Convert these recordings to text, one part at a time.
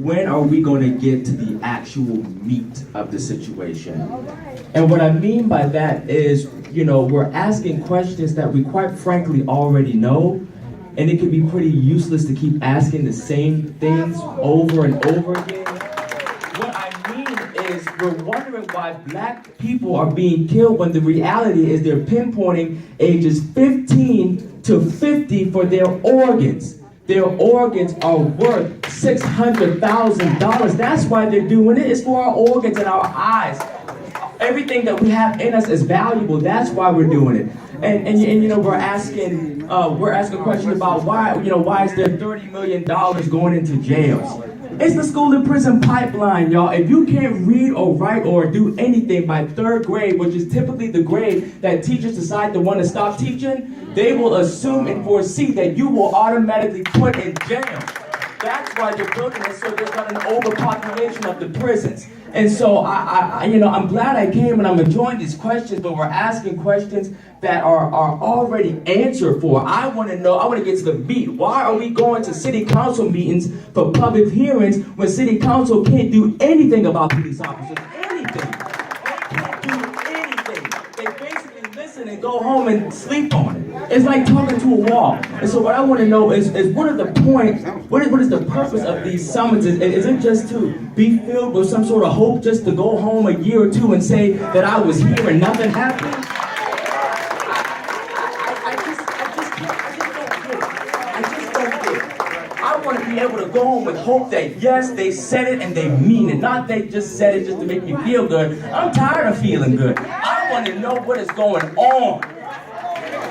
when are we going to get to the actual meat of the situation? And what I mean by that is, we're asking questions that we quite frankly already know, and it can be pretty useless to keep asking the same things over and over again. What I mean is, we're wondering why black people are being killed when the reality is they're pinpointing ages 15 to 50 for their organs. Their organs are worth $600,000. That's why they're doing it. It's for our organs and our eyes. Everything that we have in us is valuable. That's why we're doing it. And we're asking a question about why is there $30 million going into jails? It's the school and prison pipeline, y'all. If you can't read or write or do anything by 3rd grade, which is typically the grade that teachers decide to want to stop teaching, they will assume and foresee that you will automatically put in jail. That's why they're building it, so there's not an overpopulation of the prisons. And so I'm glad I came and I'm enjoying these questions, but we're asking questions that are already answered for. I want to get to the meat. Why are we going to city council meetings for public hearings when city council can't do anything about police officers? Anything. They can't do anything. They basically listen and go home and sleep on it. It's like talking to a wall. And so what I want to know is what are the points, what is the purpose of these summonses? Is it just to be filled with some sort of hope, just to go home a year or two and say that I was here and nothing happened? I just don't get it. I want to be able to go home with hope that yes, they said it and they mean it. Not they just said it just to make me feel good. I'm tired of feeling good. I want to know what is going on.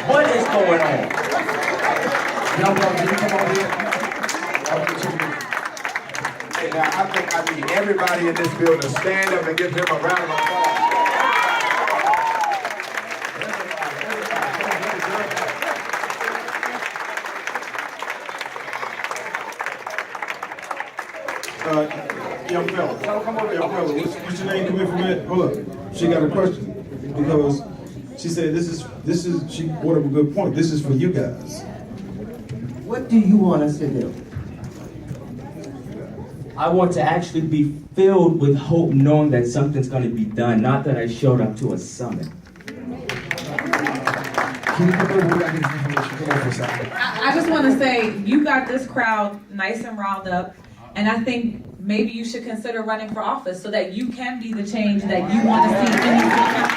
What is going on? Young brother, can you come over here? Hey, now, I think I need everybody in this building to stand up and give him a round of applause. Young fella, come over here, young fella. What's your name? Come here for a minute. Hold up. She got a question because she said this is. She brought up a good point. This is for you guys. What do you want us to do? I want to actually be filled with hope, knowing that something's going to be done, not that I showed up to a summit. Can you come over and get information? Come over for a second. I just want to say, you got this crowd nice and riled up, and I think maybe you should consider running for office so that you can be the change that you want to see in your community.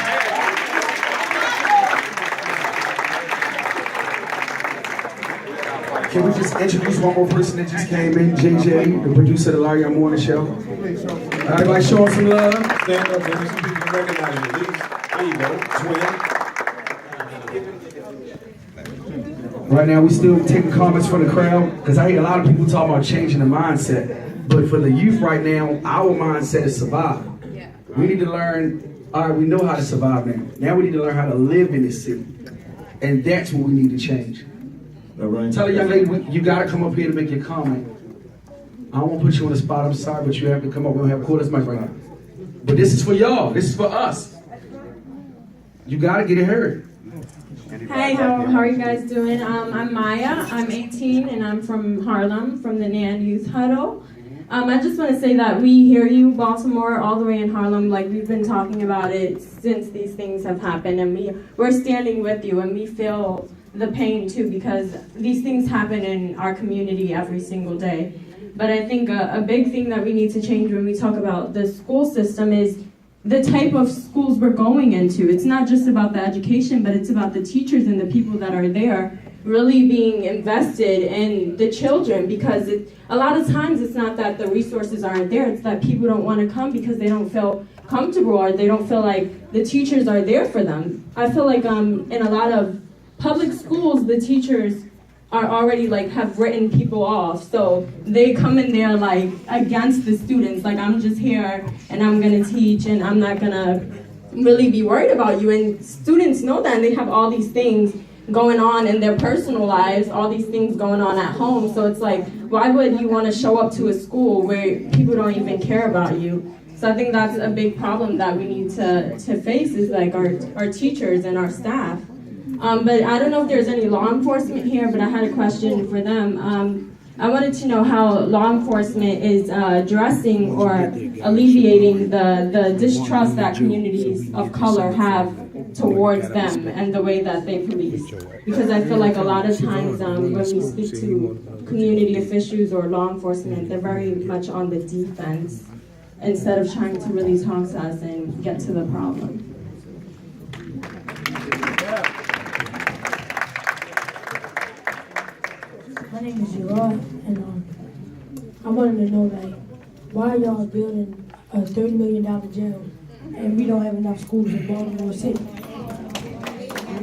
Can we just introduce one more person that just came in? JJ, the producer of the Larry Young Morning Show. Everybody show him some love. Stand up, baby. Some people can recognize you. There you go, twin. Right now, we still taking comments from the crowd because I hear a lot of people talking about changing the mindset. But for the youth right now, our mindset is survive. Yeah. We need to learn, all right, we know how to survive now. Now we need to learn how to live in this city. And that's what we need to change. Right. Tell a young lady, you gotta come up here to make your comment. I don't want to put you on the spot, I'm sorry, but you have to come up. We don't have a quarters mic right now. But this is for y'all, this is for us. You gotta get it heard. Hi, how are you guys doing? I'm Maya, I'm 18 and I'm from Harlem, from the NAN Youth Huddle. I just want to say that we hear you, Baltimore, all the way in Harlem. Like, we've been talking about it since these things have happened, and we're standing with you, and we feel the pain too, because these things happen in our community every single day. But I think a big thing that we need to change when we talk about the school system is the type of schools we're going into. It's not just about the education, but it's about the teachers and the people that are there really being invested in the children, because a lot of times it's not that the resources aren't there, it's that people don't want to come because they don't feel comfortable or they don't feel like the teachers are there for them. I feel like in a lot of public schools, the teachers are already have written people off, so they come in there against the students, I'm just here and I'm gonna teach and I'm not gonna really be worried about you. And students know that, and they have all these things going on in their personal lives, all these things going on at home. So it's why would you want to show up to a school where people don't even care about you? So I think that's a big problem that we need to face, is our teachers and our staff. But I don't know if there's any law enforcement here, but I had a question for them. I wanted to know how law enforcement is addressing or alleviating the distrust that communities of color have towards them and the way that they police. Because I feel like a lot of times when we speak to community officials or law enforcement, they're very much on the defense instead of trying to really talk to us and get to the problem. My name is Gerard, and I wanted to know, like, why y'all building a $30 million jail and we don't have enough schools in Baltimore City?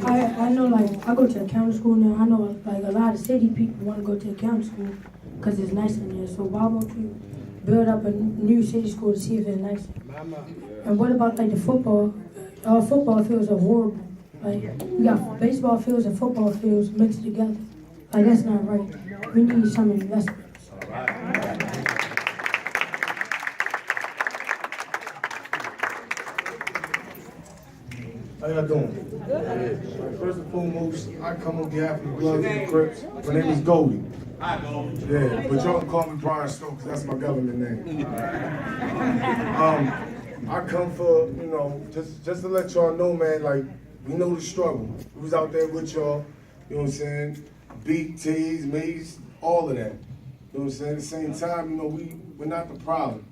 I know, like, I go to accounting school now. I know, like, a lot of city people want to go to accounting school because it's nice in there. So why won't you build up a new city school to see if it's nicer? And what about, like, the football? Our football fields are horrible. Like, we got baseball fields and football fields mixed together. Like, that's not right. We need some investments. How y'all doing? First and foremost, I come on behalf of the Bloods and the Crips. My name is Goldie. Yeah, but y'all can call me Brian Stokes, that's my government name. I come for, you know, just to let y'all know, man, like, we know the struggle. We was out there with y'all, you know what I'm saying? Beat, tease, maze, all of that. You know what I'm saying? At the same time, you know, we're not the problem.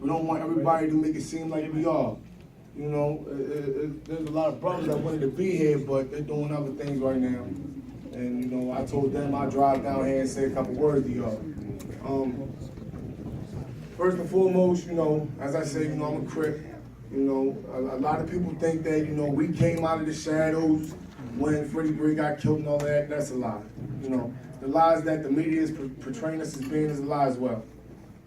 We don't want everybody to make it seem like we are. You know, there's a lot of brothers that wanted to be here, but they're doing other things right now. And, you know, I told them I'd drive down here and say a couple words to y'all. First and foremost, you know, as I say, you know, I'm a Crip. You know, a lot of people think that, you know, we came out of the shadows when Freddie Gray got killed and all that. That's a lie. You know, the lies that the media is portraying us as being is a lie as well.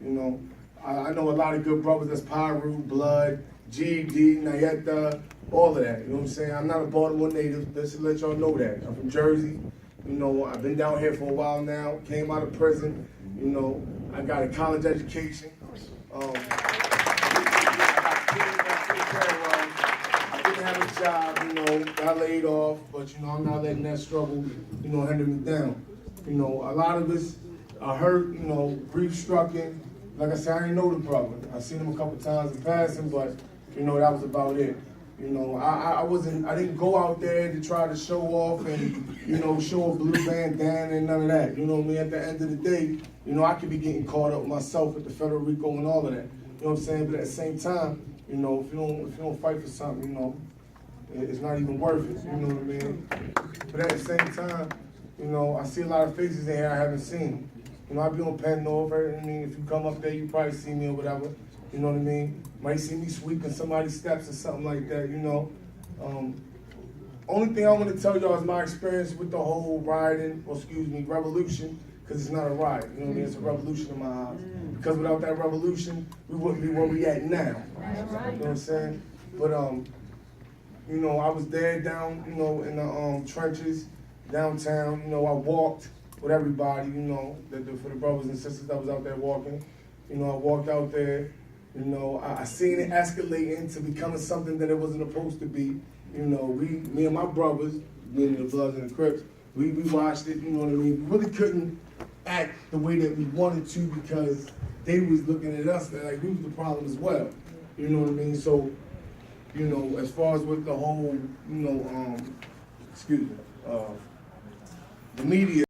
You know, I know a lot of good brothers that's Pyru, Blood, GD, Nayetta, all of that. You know what I'm saying? I'm not a Baltimore native, just to let y'all know that. I'm from Jersey. You know, I've been down here for a while now, came out of prison. You know, I got a college education. I didn't have a job, you know, got laid off, but, you know, I'm not letting that struggle, you know, hinder me down. You know, a lot of us are hurt, you know, grief-stricken. Like I said, I didn't know the brother. I seen him a couple times in passing, but, you know, that was about it. You know, I didn't go out there to try to show off and, you know, show a blue bandana and none of that. You know what I mean? At the end of the day, you know, I could be getting caught up myself with the Federal RICO and all of that. You know what I'm saying? But at the same time, you know, if you don't fight for something, you know, it's not even worth it. You know what I mean? But at the same time, you know, I see a lot of faces in here I haven't seen. You know, I be on Penn North. I mean, if you come up there, you probably see me or whatever. You know what I mean? Might see me sweeping somebody's steps or something like that, you know. Only thing I want to tell y'all is my experience with the whole rioting, or excuse me, revolution, because it's not a riot, you know what I mean? It's a revolution in my eyes. Because without that revolution, we wouldn't be where we at now. You know what I'm saying? But, you know, I was there down, you know, in the trenches, downtown. You know, I walked with everybody, you know, for the brothers and sisters that was out there walking. You know, I walked out there. You know, I seen it escalate into becoming something that it wasn't supposed to be. You know, me and my brothers, meaning the Bloods and the Crips, we watched it, you know what I mean? We really couldn't act the way that we wanted to because they was looking at us like we was the problem as well. You know what I mean? So, you know, as far as with the whole, you know, the media,